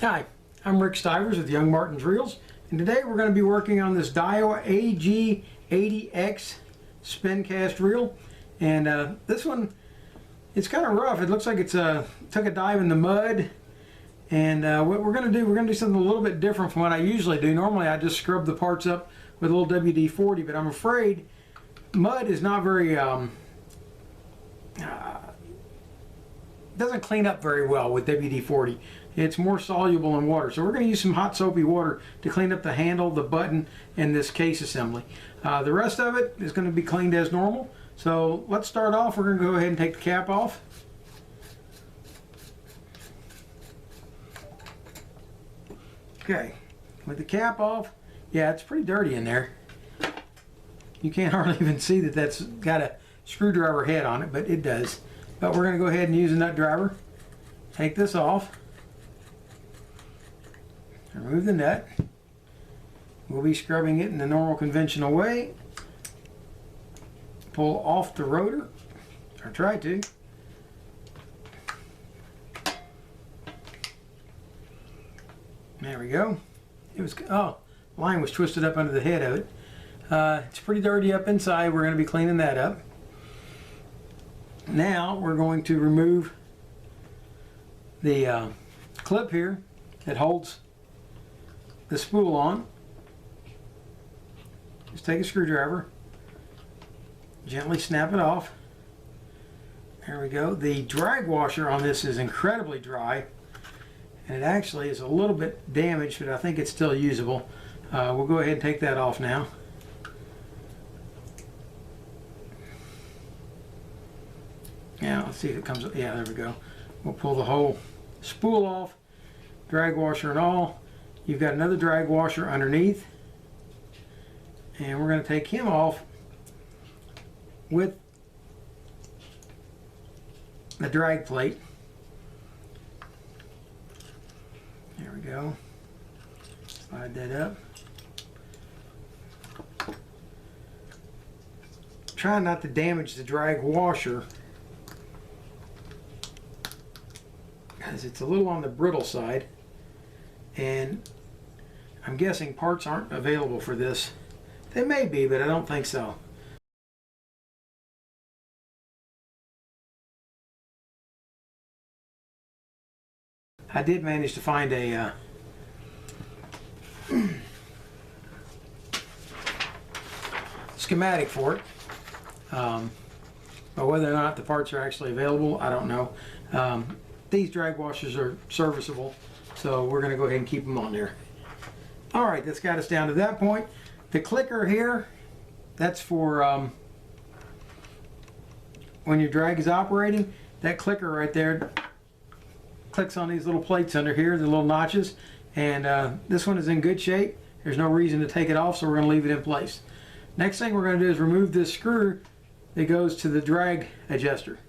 Hi, I'm Rick Stivers with YoungMartin'sReels, and today we're going to be working on this Daiwa AG80X Spincast reel. And this one, it's kind of rough. It looks like it's took a dive in the mud. And what we're going to do something a little bit different from what I usually do. Normally I just scrub the parts up with a little WD-40, but I'm afraid mud is not very doesn't clean up very well with WD-40. It's more soluble in water. So we're going to use some hot soapy water to clean up the handle, the button, and this case assembly. The rest of it is going to be cleaned as normal. So let's start off. We're going to go ahead and take the cap off. Okay, with the cap off, yeah, it's pretty dirty in there. You can't hardly even see that that's got a screwdriver head on it, but it does. But we're going to go ahead and use a nut driver. Take this off. Remove the nut. We'll be scrubbing it in the normal conventional way. Pull off the rotor, or try to. There we go. It was, oh, line was twisted up under the head of it. It's pretty dirty up inside. We're going to be cleaning that up. Now we're going to remove the clip here that holds the spool on. Just take a screwdriver, gently snap it off. There we go. The drag washer on this is incredibly dry, and it actually is a little bit damaged, but I think it's still usable. We'll go ahead and take that off now. Now let's see if it comes up. Yeah, there we go. We'll pull the whole spool off, drag washer and all. You've got another drag washer underneath, and we're going to take him off with the drag plate. There we go. Slide that up. Try not to damage the drag washer, because it's a little on the brittle side, and I'm guessing parts aren't available for this. They may be, but I don't think so. I did manage to find a schematic for it, but whether or not the parts are actually available, I don't know. These drag washers are serviceable, so we're going to go ahead and keep them on there. All right, that's got us down to that point. The clicker here, that's for when your drag is operating. That clicker right there clicks on these little plates under here, the little notches, and this one is in good shape. There's no reason to take it off, so we're going to leave it in place. Next thing we're going to do is remove this screw that goes to the drag adjuster.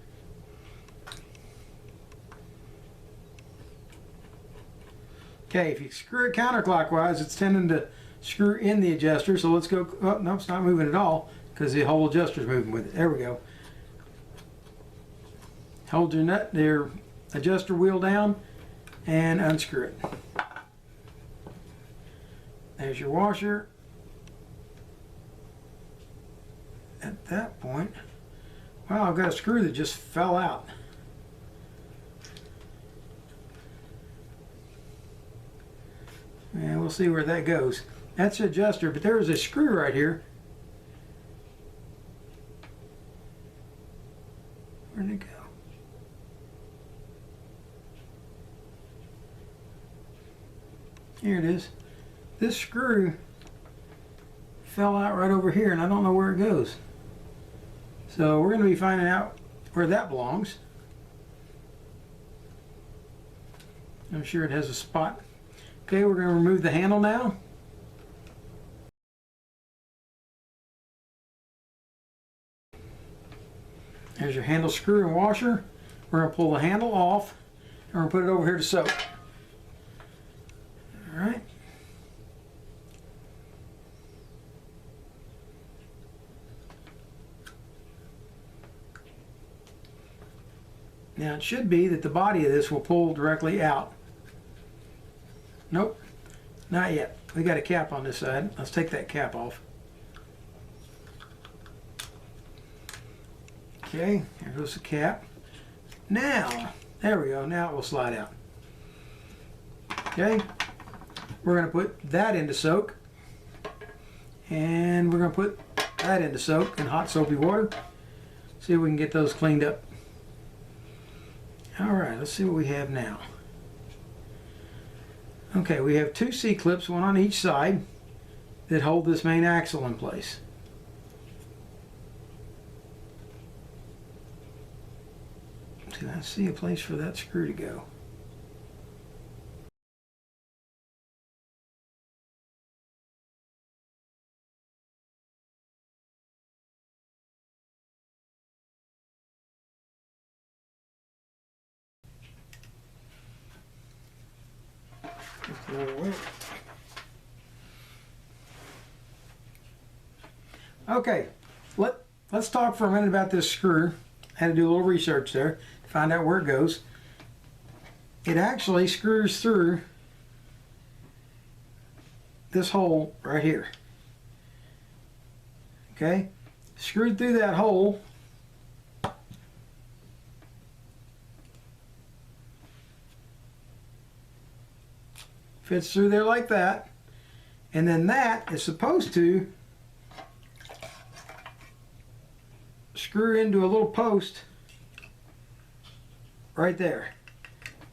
Okay, if you screw it counterclockwise, it's tending to screw in the adjuster. So let's go. Oh, no, it's not moving at all because the whole adjuster is moving with it. There we go. Hold your adjuster wheel down and unscrew it. There's your washer. At that point, wow, I've got a screw that just fell out. And we'll see where that goes. That's the adjuster, but there's a screw right here. Where'd it go? Here it is. This screw fell out right over here, and I don't know where it goes. So we're going to be finding out where that belongs. I'm sure it has a spot. Okay, we're going to remove the handle now. There's your handle screw and washer. We're going to pull the handle off and we're going to put it over here to soak. All right. Now it should be that the body of this will pull directly out. Nope, not yet. We got a cap on this side. Let's take that cap off. Okay, there goes the cap. Now, there we go. Now it will slide out. Okay, we're going to put that into soak. And we're going to put that into soak in hot soapy water. See if we can get those cleaned up. Alright, let's see what we have now. Okay, we have two C-clips, one on each side, that hold this main axle in place. Do I see a place for that screw to go? Okay, let's talk for a minute about this screw. I had to do a little research there to find out where it goes. It actually screws through this hole right here. Okay, screwed through that hole. Fits through there like that, and then that is supposed to screw into a little post right there.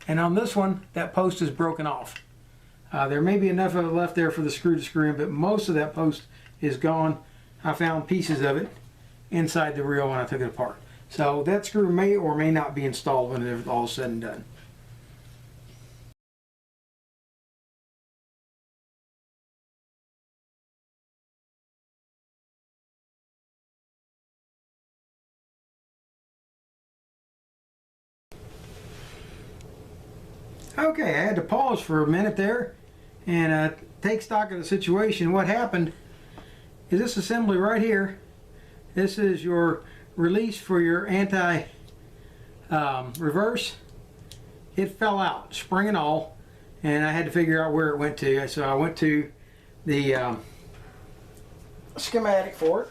And on this one, that post is broken off. There may be enough of it left there for the screw to screw in, but most of that post is gone. I found pieces of it inside the reel when I took it apart. So that screw may or may not be installed when it's all said and done. Okay, I had to pause for a minute there and take stock of the situation. What happened is this assembly right here, this is your release for your anti-reverse. It fell out, spring and all, and I had to figure out where it went to. So I went to the schematic for it.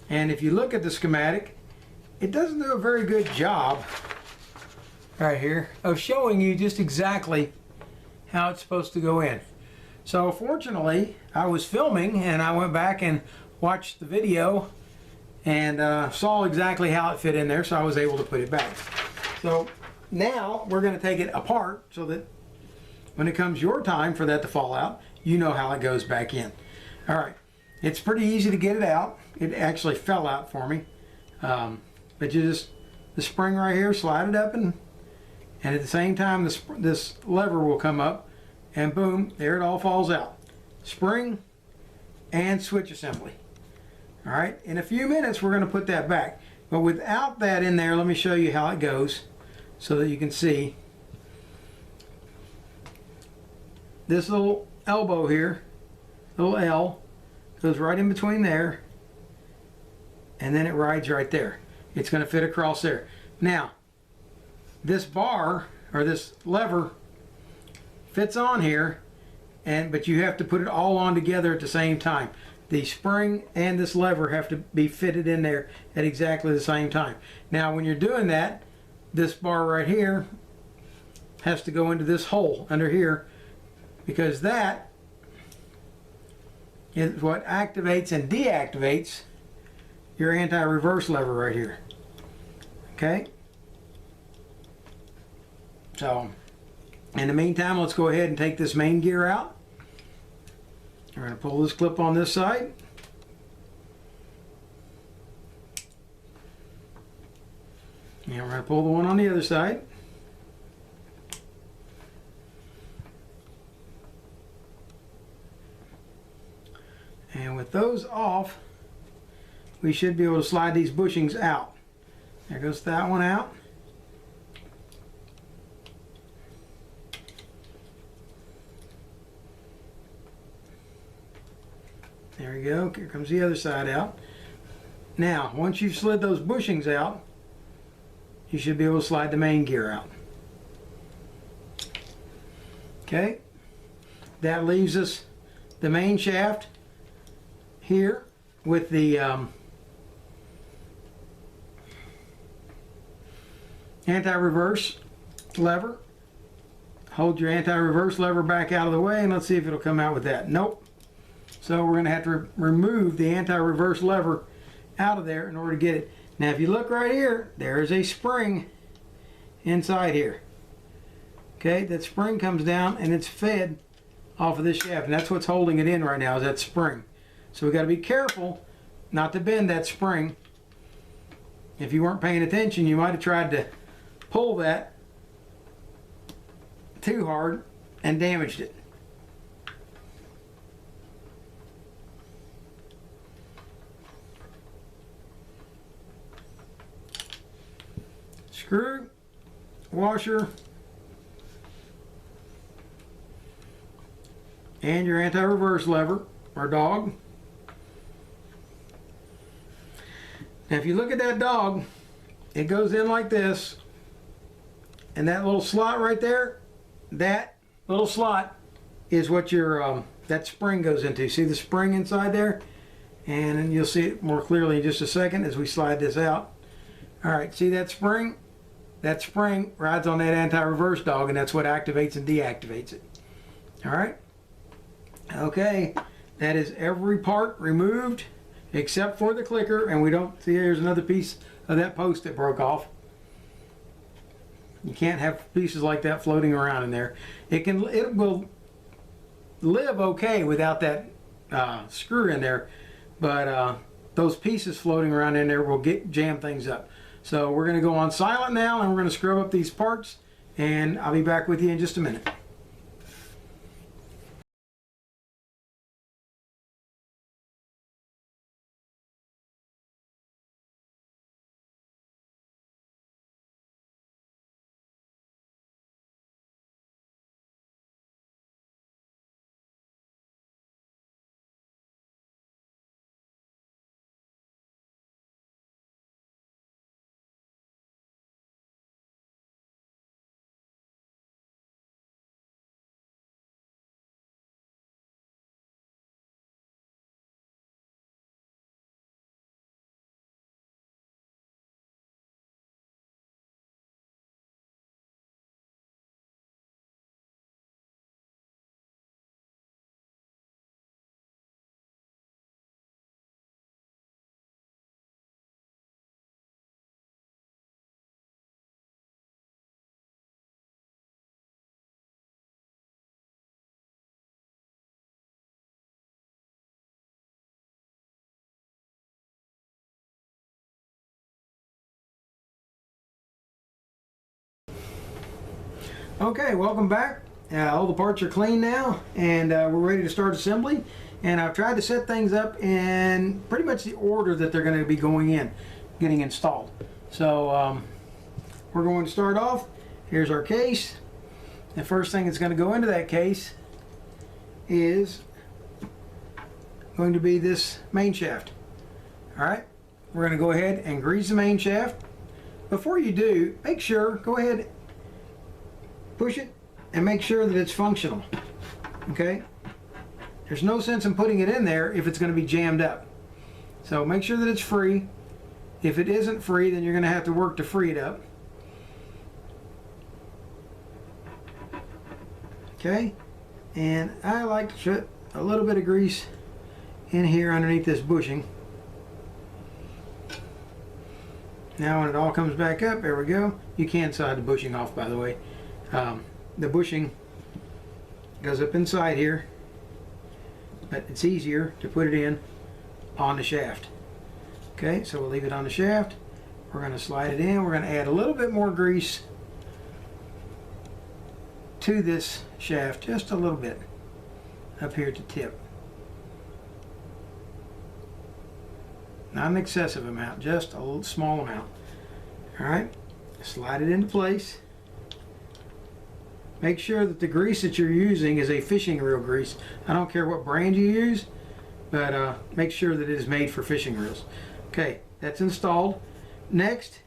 And if you look at the schematic, it doesn't do a very good job right here of showing you just exactly how it's supposed to go in. So fortunately, I was filming and I went back and watched the video and saw exactly how it fit in there, so I was able to put it back. So now we're going to take it apart so that when it comes your time for that to fall out, you know how it goes back in. All right, it's pretty easy to get it out. It actually fell out for me, but you just, the spring right here, slide it up, and at the same time this lever will come up, and boom, there it all falls out. Spring and switch assembly. All right, in a few minutes we're going to put that back, but without that in there, let me show you how it goes so that you can see. This little elbow here, little L, goes right in between there, and then it rides right there. It's going to fit across there. Now, this bar or this lever fits on here, but you have to put it all on together at the same time. The spring and this lever have to be fitted in there at exactly the same time. Now when you're doing that, this bar right here has to go into this hole under here, because that is what activates and deactivates your anti-reverse lever right here. Okay? So, in the meantime, let's go ahead and take this main gear out. We're going to pull this clip on this side. And we're going to pull the one on the other side. And with those off, we should be able to slide these bushings out. There goes that one out. There we go. Here comes the other side out. Now, once you've slid those bushings out, you should be able to slide the main gear out. Okay, that leaves us the main shaft here with the anti-reverse lever. Hold your anti-reverse lever back out of the way and let's see if it'll come out with that. Nope. So we're going to have to remove the anti-reverse lever out of there in order to get it. Now if you look right here, there is a spring inside here. Okay, that spring comes down and it's fed off of this shaft, and that's what's holding it in right now, is that spring. So we got to be careful not to bend that spring. If you weren't paying attention, you might have tried to pull that too hard and damaged it. Screw, washer, and your anti-reverse lever, or dog. Now if you look at that dog, it goes in like this, and that little slot right there, that little slot is what your that spring goes into. See the spring inside there? And then you'll see it more clearly in just a second as we slide this out. Alright, see that spring? That spring rides on that anti-reverse dog, and that's what activates and deactivates it. Alright? Okay, that is every part removed except for the clicker, and we don't see there's another piece of that post that broke off. You can't have pieces like that floating around in there. It will live okay without that screw in there, but those pieces floating around in there will jam things up. So we're going to go on silent now, and we're going to scrub up these parts, and I'll be back with you in just a minute. Okay, welcome back. All the parts are clean now, and we're ready to start assembly. And I've tried to set things up in pretty much the order that they're going to be getting installed. So we're going to start off. Here's our case. The first thing that's going to go into that case is going to be this main shaft. All right, we're going to go ahead and grease the main shaft. Before you do, make sure, go ahead, push it and make sure that it's functional. Okay, there's no sense in putting it in there if it's going to be jammed up. So make sure that it's free. If it isn't free, then you're going to have to work to free it up. Okay, and I like to put a little bit of grease in here underneath this bushing. Now when it all comes back up, there we go. You can slide the bushing off, by the way. The bushing goes up inside here, but it's easier to put it in on the shaft. Okay, so we'll leave it on the shaft. We're going to slide it in. We're going to add a little bit more grease to this shaft, just a little bit up here at the tip. Not an excessive amount, just a little small amount. Alright, slide it into place. Make sure that the grease that you're using is a fishing reel grease. I don't care what brand you use, but make sure that it is made for fishing reels. Okay, that's installed. Next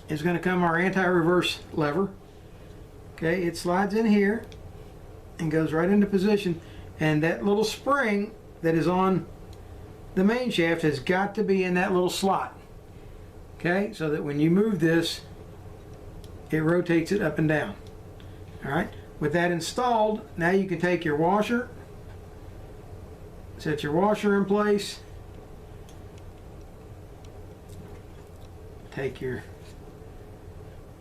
is going to come our anti-reverse lever. Okay, it slides in here and goes right into position, and that little spring that is on the main shaft has got to be in that little slot. Okay, so that when you move this, it rotates it up and down. Alright, with that installed, now you can take your washer, set your washer in place, take your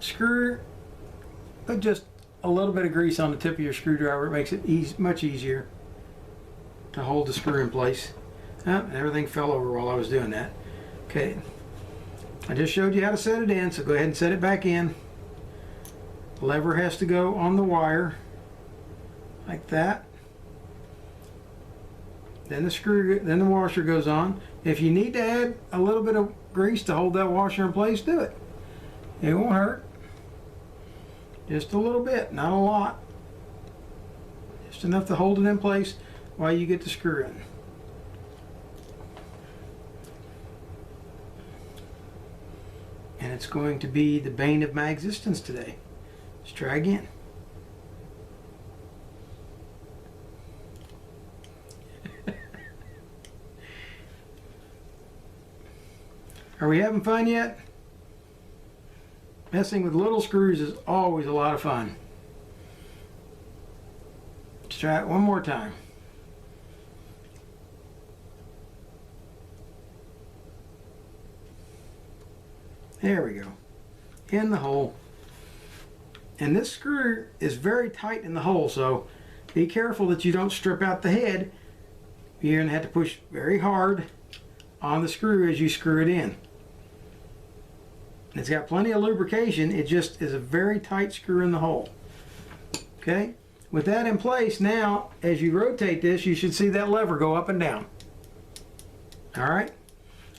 screw, put just a little bit of grease on the tip of your screwdriver. It makes it much easier to hold the screw in place. And everything fell over while I was doing that. Okay, I just showed you how to set it in, so go ahead and set it back in. The lever has to go on the wire like that. Then the washer goes on. If you need to add a little bit of grease to hold that washer in place, do it. It won't hurt. Just a little bit, not a lot. Just enough to hold it in place while you get the screw in. And it's going to be the bane of my existence today. Let's try again. Are we having fun yet? Messing with little screws is always a lot of fun. Let's try it one more time. There we go. In the hole. And this screw is very tight in the hole, so be careful that you don't strip out the head. You're going to have to push very hard on the screw as you screw it in. It's got plenty of lubrication, it just is a very tight screw in the hole. Okay, with that in place, now as you rotate this, you should see that lever go up and down. Alright,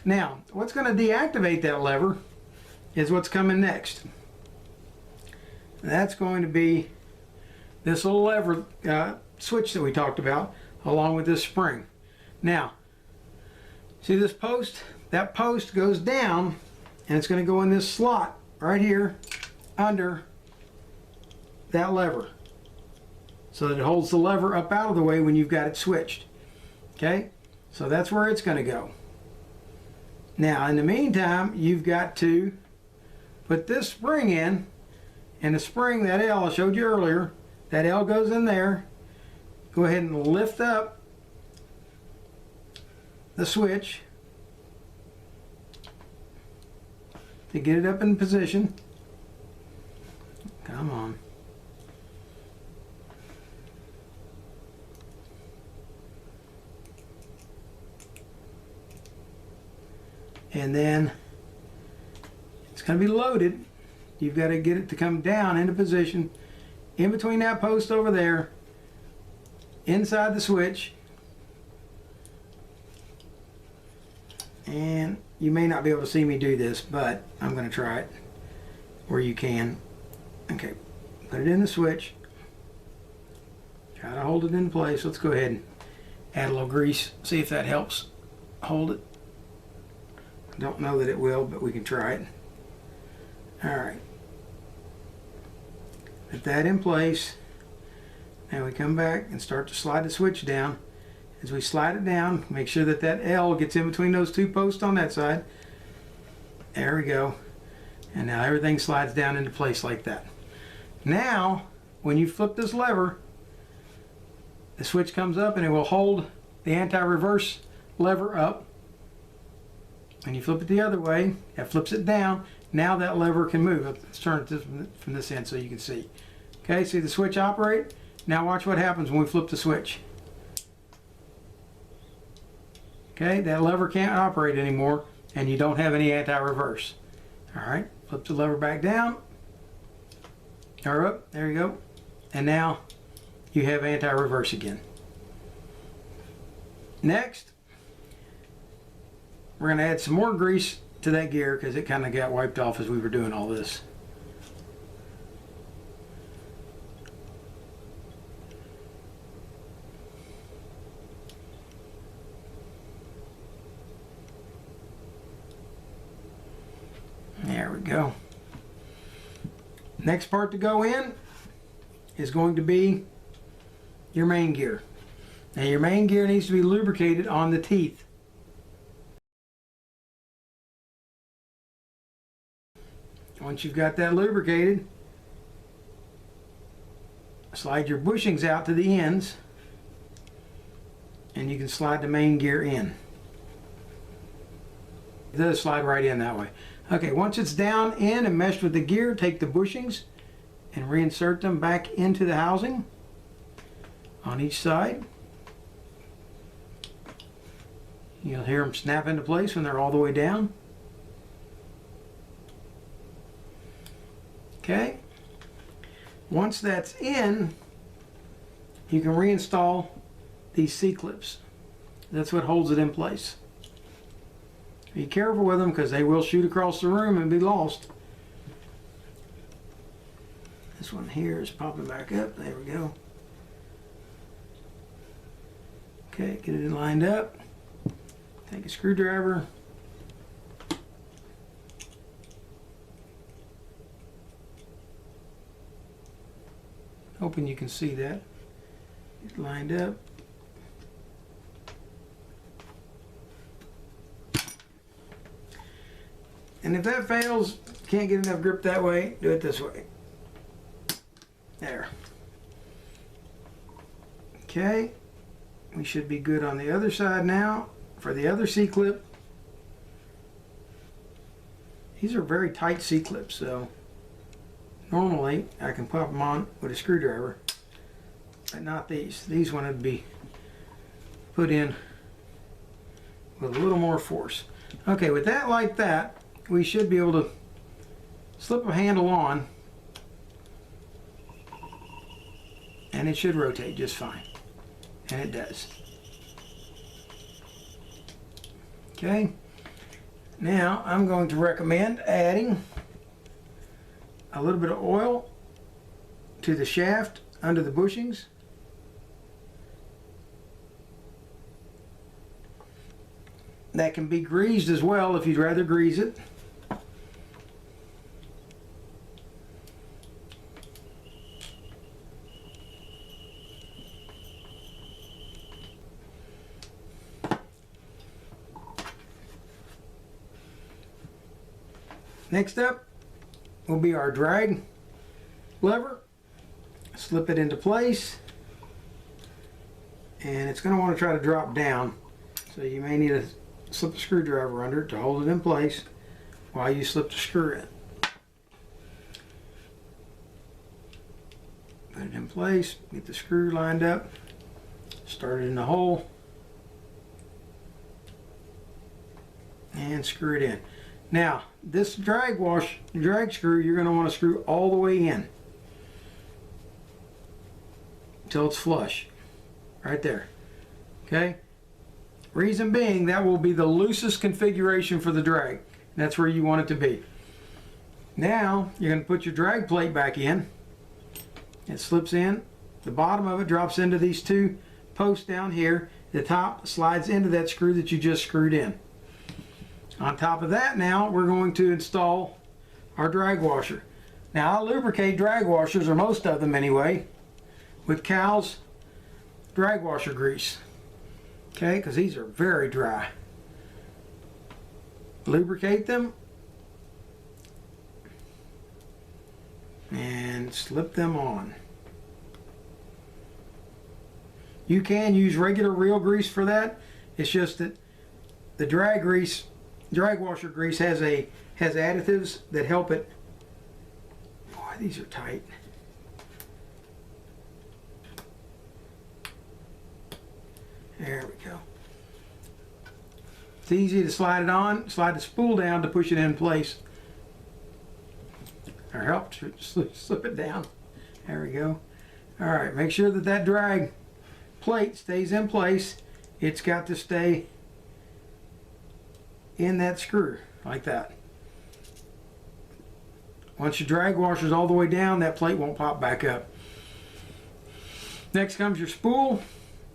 now what's going to deactivate that lever is what's coming next. That's going to be this little lever switch that we talked about, along with this spring. Now, see this post? That post goes down, and it's going to go in this slot right here under that lever, so that it holds the lever up out of the way when you've got it switched. Okay, so that's where it's going to go. Now in the meantime, you've got to put this spring in, and the spring, that L I showed you earlier, that L goes in there. Go ahead and lift up the switch to get it up in position. Come on. And then it's going to be loaded. You've got to get it to come down into position in between that post over there, inside the switch. And you may not be able to see me do this, but I'm going to try it where you can. Okay, put it in the switch. Try to hold it in place. Let's go ahead and add a little grease, see if that helps hold it. I don't know that it will, but we can try it. Alright. Put that in place. Now we come back and start to slide the switch down. As we slide it down, make sure that that L gets in between those two posts on that side. There we go. And now everything slides down into place like that. Now, when you flip this lever, the switch comes up and it will hold the anti-reverse lever up. When you flip it the other way, that flips it down. Now that lever can move. Let's turn it from this end so you can see. Okay, see the switch operate? Now watch what happens when we flip the switch. Okay, that lever can't operate anymore, and you don't have any anti-reverse. Alright, flip the lever back down. Or up, there you go. And now you have anti-reverse again. Next, we're going to add some more grease to that gear because it kind of got wiped off as we were doing all this. There we go. Next part to go in is going to be your main gear. Now your main gear needs to be lubricated on the teeth. Once you've got that lubricated, slide your bushings out to the ends and you can slide the main gear in. It does slide right in that way. Okay, once it's down in and meshed with the gear, take the bushings and reinsert them back into the housing on each side. You'll hear them snap into place when they're all the way down. Okay, once that's in, you can reinstall these C-clips. That's what holds it in place. Be careful with them because they will shoot across the room and be lost. This one here is popping back up. There we go. Okay, get it lined up. Take a screwdriver. Hoping you can see that. Get it lined up. And if that fails, can't get enough grip that way, do it this way. There. Okay. We should be good on the other side now. For the other C-clip, these are very tight C-clips, so normally I can pop them on with a screwdriver, but not these. These want to be put in with a little more force. Okay, with that like that, we should be able to slip a handle on and it should rotate just fine, and it does. Okay, now I'm going to recommend adding a little bit of oil to the shaft under the bushings. That can be greased as well if you'd rather grease it. Next up will be our drag lever. Slip it into place, and it's going to want to try to drop down, so you may need to slip a screwdriver under it to hold it in place while you slip the screw in. Put it in place, get the screw lined up, start it in the hole, and screw it in. Now, this drag screw, you're going to want to screw all the way in until it's flush, right there. Okay? Reason being, that will be the loosest configuration for the drag. That's where you want it to be. Now, you're going to put your drag plate back in. It slips in. The bottom of it drops into these two posts down here. The top slides into that screw that you just screwed in. On top of that, now we're going to install our drag washer. Now, I lubricate drag washers, or most of them anyway, with Cal's drag washer grease. Okay, because these are very dry. Lubricate them and slip them on. You can use regular reel grease for that. It's just that the drag washer grease has additives that help it. Boy, these are tight. There we go. It's easy to slide it on, slide the spool down to push it in place. Or help to slip it down. There we go. Alright, make sure that that drag plate stays in place. It's got to stay in that screw, like that. Once your drag washer's all the way down, that plate won't pop back up. Next comes your spool,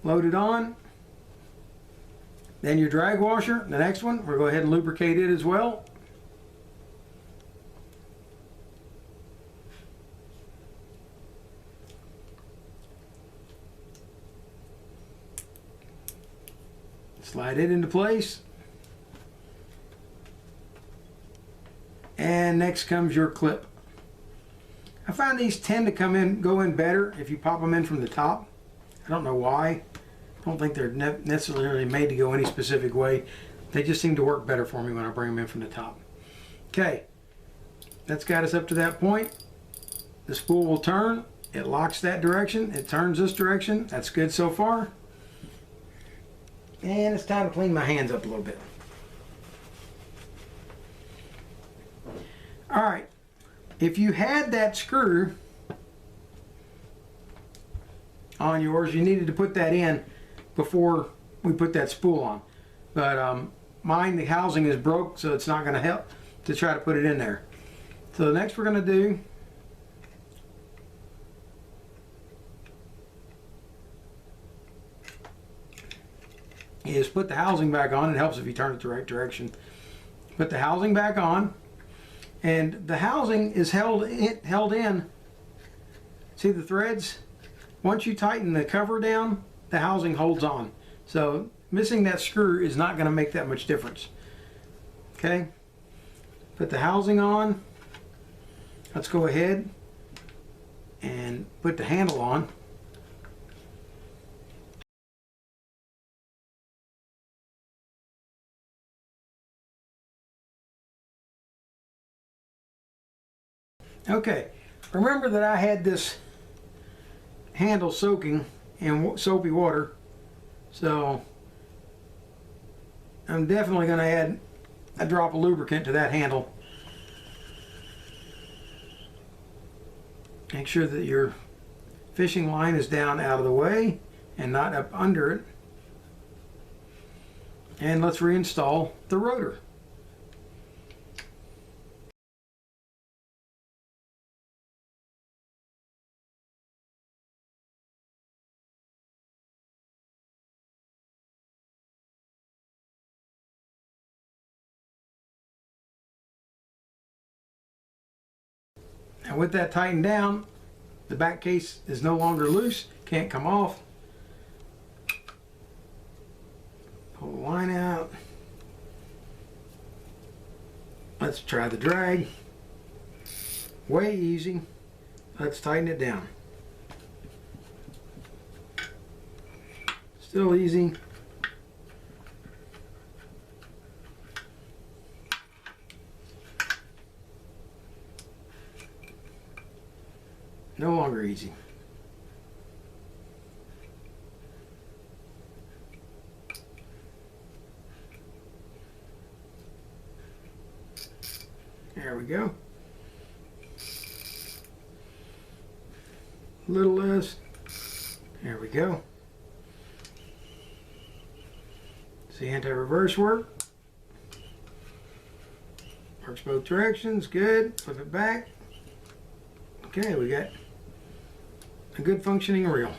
load it on. Then your drag washer, the next one, we'll go ahead and lubricate it as well. Slide it into place. And next comes your clip. I find these tend to go in better if you pop them in from the top. I don't know why. I don't think they're necessarily made to go any specific way. They just seem to work better for me when I bring them in from the top. Okay, that's got us up to that point. The spool will turn. It locks that direction. It turns this direction. That's good so far. And it's time to clean my hands up a little bit. All right, if you had that screw on yours, you needed to put that in before we put that spool on. But mine, the housing is broke, so it's not going to help to try to put it in there. So the next we're going to do is put the housing back on. It helps if you turn it the right direction. Put the housing back on, and the housing is held in. See the threads? Once you tighten the cover down, the housing holds on. So missing that screw is not going to make that much difference. Okay, put the housing on. Let's go ahead and put the handle on. Okay, remember that I had this handle soaking in soapy water, so I'm definitely going to add a drop of lubricant to that handle. Make sure that your fishing line is down out of the way and not up under it. And let's reinstall the rotor. And with that tightened down, the back case is no longer loose, can't come off. Pull the line out. Let's try the drag. Way easy. Let's tighten it down. Still easy. No longer easy. There we go. A little less. There we go. See, anti-reverse work. Works both directions. Good. Flip it back. Okay, we got a good functioning reel.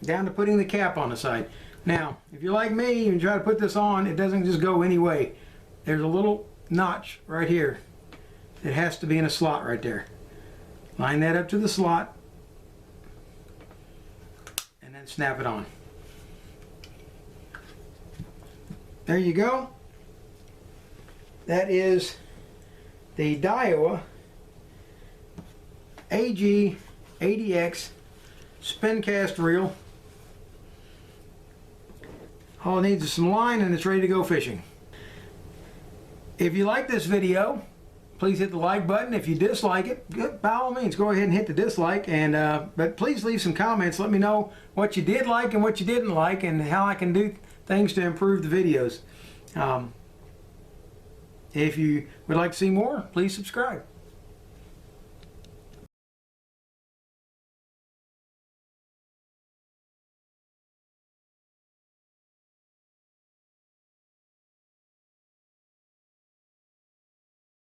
Down to putting the cap on the side. Now, if you're like me and try to put this on, it doesn't just go any way. There's a little notch right here. It has to be in a slot right there. Line that up to the slot and then snap it on. There you go. That is the Daiwa AG80X Spincast reel. All it needs is some line and it's ready to go fishing. If you like this video, please hit the like button. If you dislike it, by all means go ahead and hit the dislike, and but please leave some comments. Let me know what you did like and what you didn't like and how I can do things to improve the videos. If you would like to see more, please subscribe.